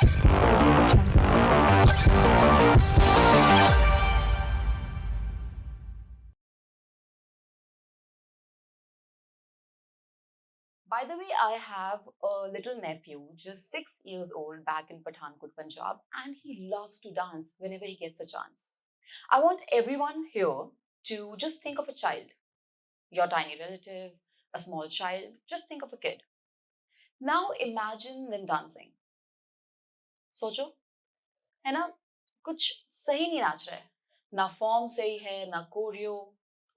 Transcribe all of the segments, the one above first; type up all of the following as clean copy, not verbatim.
Audio Jungle. By the way, I have a little nephew, just 6 years old, back in Pathankot, Punjab, and he loves to dance whenever he gets a chance. I want everyone here to just think of a child, your tiny relative, a small child, just think of a kid. Now imagine them dancing. सोचो, है ना? कुछ सही नहीं नाच रहा है, ना फॉर्म सही है, ना कोरियो.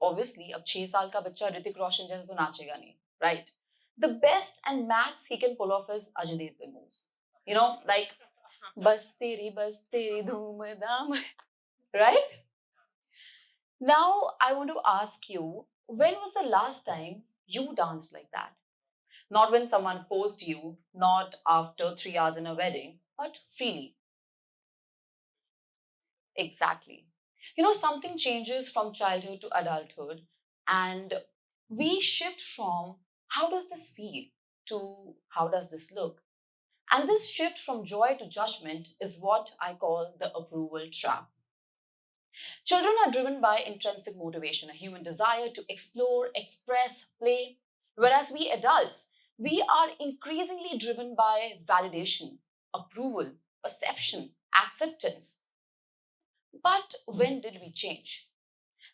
ऑब्वियसली अब 6 साल का बच्चा ऋतिक रोशन जैसे तो नाचेगा नहीं, right? The best and max he can pull off is Ajay Devgn moves, you know, like बस तेरी धूम धाम. Right? Now I want to ask you, when was the last time you danced like that? Not when someone forced you, not after 3 hours in a wedding, but freely. Exactly. You know, something changes from childhood to adulthood, and we shift from how does this feel to how does this look? And this shift from joy to judgment is what I call the approval trap. Children are driven by intrinsic motivation, a human desire to explore, express, play, whereas we adults, we are increasingly driven by validation, approval, perception, acceptance. But when did we change?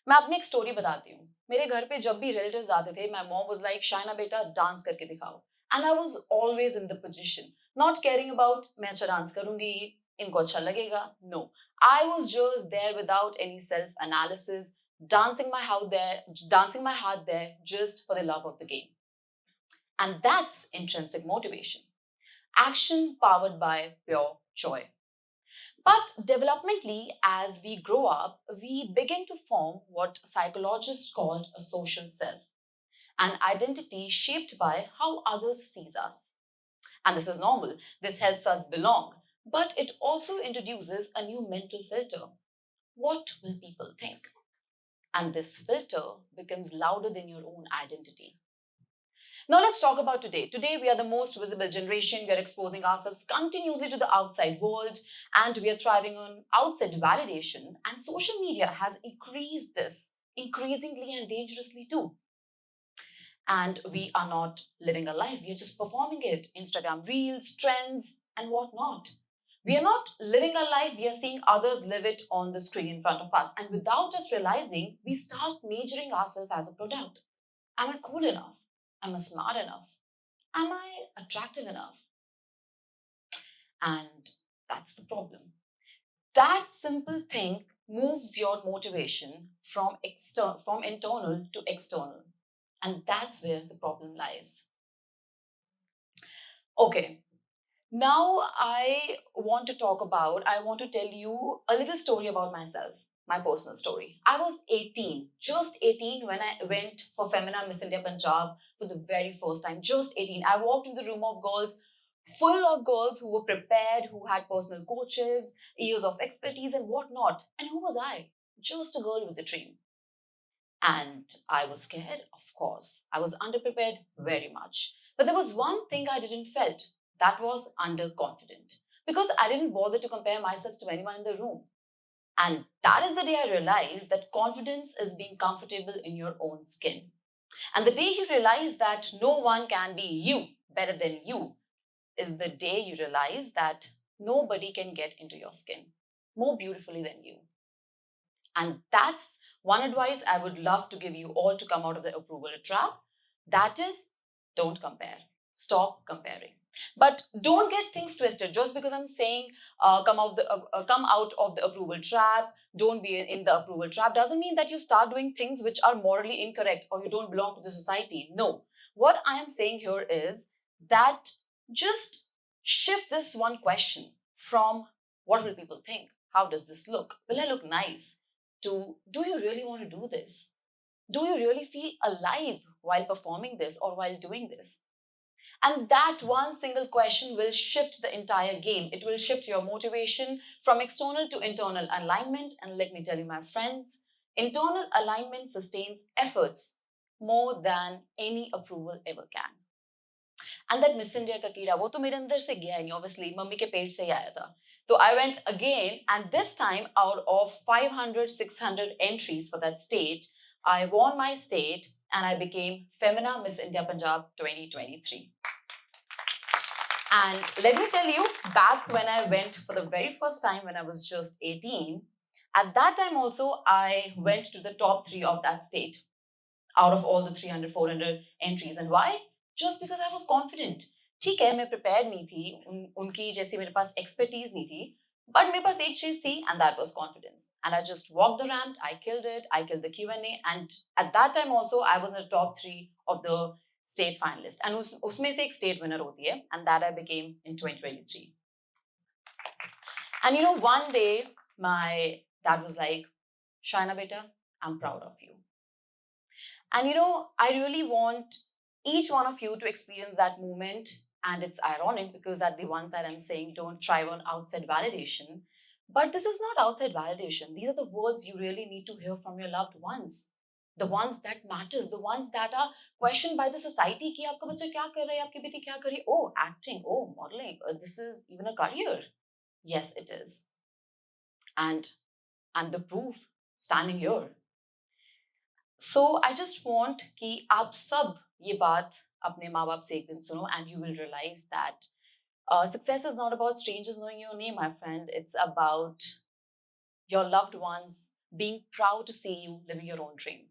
मैं अपनी एक story बताती हूँ. मेरे घर पे जब भी रिलेटिव्स आते थे, my mom was like, Shaina बेटा डांस करके दिखाओ. And I was always in the position, not caring about मैं अच्छा डांस करूंगी, इनको अच्छा लगेगा. No, I was just there without any self analysis, dancing my heart there just for the love of the game. And that's intrinsic motivation. Action powered by pure joy. But developmentally, as we grow up, we begin to form what psychologists call a social self, an identity shaped by how others sees us. And this is normal. This helps us belong. But it also introduces a new mental filter. What will people think? And this filter becomes louder than your own identity. Now let's talk about today. Today we are the most visible generation. We are exposing ourselves continuously to the outside world, and we are thriving on outside validation. And social media has increased this increasingly and dangerously too. And we are not living a life, we are just performing it. Instagram reels, trends, and whatnot. We are not living a life, we are seeing others live it on the screen in front of us. And without us realizing, we start measuring ourselves as a product. Am I cool enough? Am I smart enough? Am I attractive enough? And that's the problem. That simple thing moves your motivation from internal to external. And that's where the problem lies. Okay, now I want to tell you a little story about myself, my personal story. I was 18, just 18, when I went for Femina Miss India Punjab for the very first time. Just 18. I walked in the room of girls, full of girls who were prepared, who had personal coaches, years of expertise, and whatnot. And who was I? Just a girl with a dream. And I was scared, of course. I was underprepared very much. But there was one thing I didn't felt, that was underconfident. Because I didn't bother to compare myself to anyone in the room. And that is the day I realized that confidence is being comfortable in your own skin. And the day you realize that no one can be you better than you is the day you realize that nobody can get into your skin more beautifully than you. And that's one advice I would love to give you all to come out of the approval trap. That is, don't compare. Stop comparing. But don't get things twisted. Just because I'm saying come out of the approval trap, don't be in the approval trap, doesn't mean that you start doing things which are morally incorrect or you don't belong to the society. No. What I am saying here is that just shift this one question from what will people think? How does this look? Will I look nice? To do you really want to do this? Do you really feel alive while performing this or while doing this? And that one single question will shift the entire game. It will shift your motivation from external to internal alignment. And let me tell you, my friends, internal alignment sustains efforts more than any approval ever can. And that Miss India का कीड़ा वो तो मेरे अंदर से गया नहीं, obviously mummy के पेट से ही आया था. So I went again, and this time out of 500, 600 entries for that state, I won my state and I became Femina Miss India Punjab 2023. And let me tell you, back when I went for the very first time when I was just 18, at that time also I went to the top 3 of that state out of all the 300, 400 entries. And why? Just because I was confident. ठीक है, मैं prepared नहीं थी, उनकी जैसी मेरे पास expertise नहीं थी, but मेरे पास एक चीज थी, and that was confidence. And I just walked the ramp, I killed it, I killed the Q&A, and at that time also I was in the top 3 of the state finalist. And उसमें से एक state winner होती है, and that I became in 2023. And you know, one day my dad was like, Shaina beta, I'm proud of you. And you know, I really want each one of you to experience that moment. And it's ironic because at the one side I'm saying don't thrive on outside validation. But this is not outside validation. These are the words you really need to hear from your loved ones. The ones that matters, the ones that are questioned by the society कि आपका बच्चा क्या कर रहा है, आपकी बेटी क्या कर रही है? Oh, acting, oh, modeling. This is even a career. Yes, it is. And I'm the proof standing here. So I just want कि आप सब ये बात अपने माँ बाप से एक दिन सुनो, and you will realize that success is not about strangers knowing your name, my friend. It's about your loved ones being proud to see you living your own dream.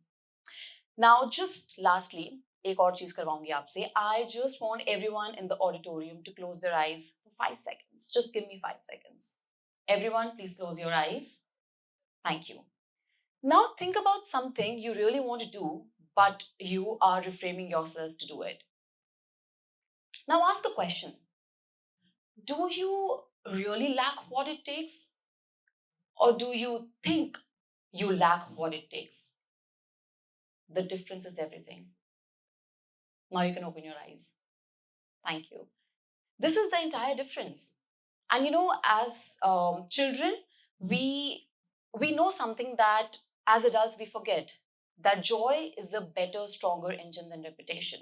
Now, just lastly, एक और चीज करवाऊंगी आपसे. I just want everyone in the auditorium to close their eyes for 5 seconds. Just give me 5 seconds. Everyone, please close your eyes. Thank you. Now think about something you really want to do, but you are reframing yourself to do it. Now ask a question. Do you really lack what it takes? Or do you think you lack what it takes? The difference is everything. Now you can open your eyes. Thank you. This is the entire difference. And you know, as children, we know something that as adults we forget, that joy is a better, stronger engine than reputation.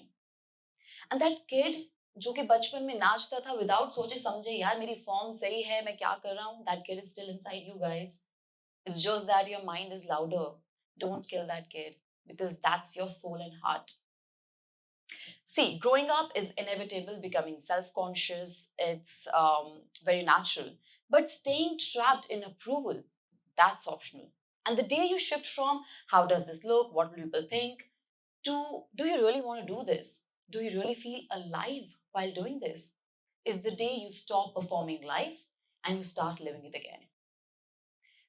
And that kid जो कि बचपन में नाचता था without सोचे समझे, यार मेरी form सही है, मैं क्या कर रहा हूँ, that kid is still inside you guys. It's just that your mind is louder. Don't kill that kid, because that's your soul and heart. See, growing up is inevitable, becoming self-conscious, it's very natural. But staying trapped in approval, that's optional. And the day you shift from how does this look, what will people think, to do you really want to do this? Do you really feel alive while doing this? Is the day you stop performing life and you start living it again.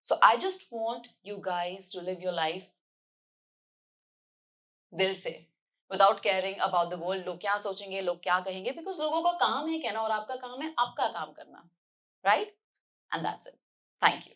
So I just want you guys to live your life दिल से, without caring about the world. लोग क्या सोचेंगे, लोग क्या कहेंगे, because लोगों का काम है कहना और आपका काम है आपका काम करना, right? And that's it. Thank you.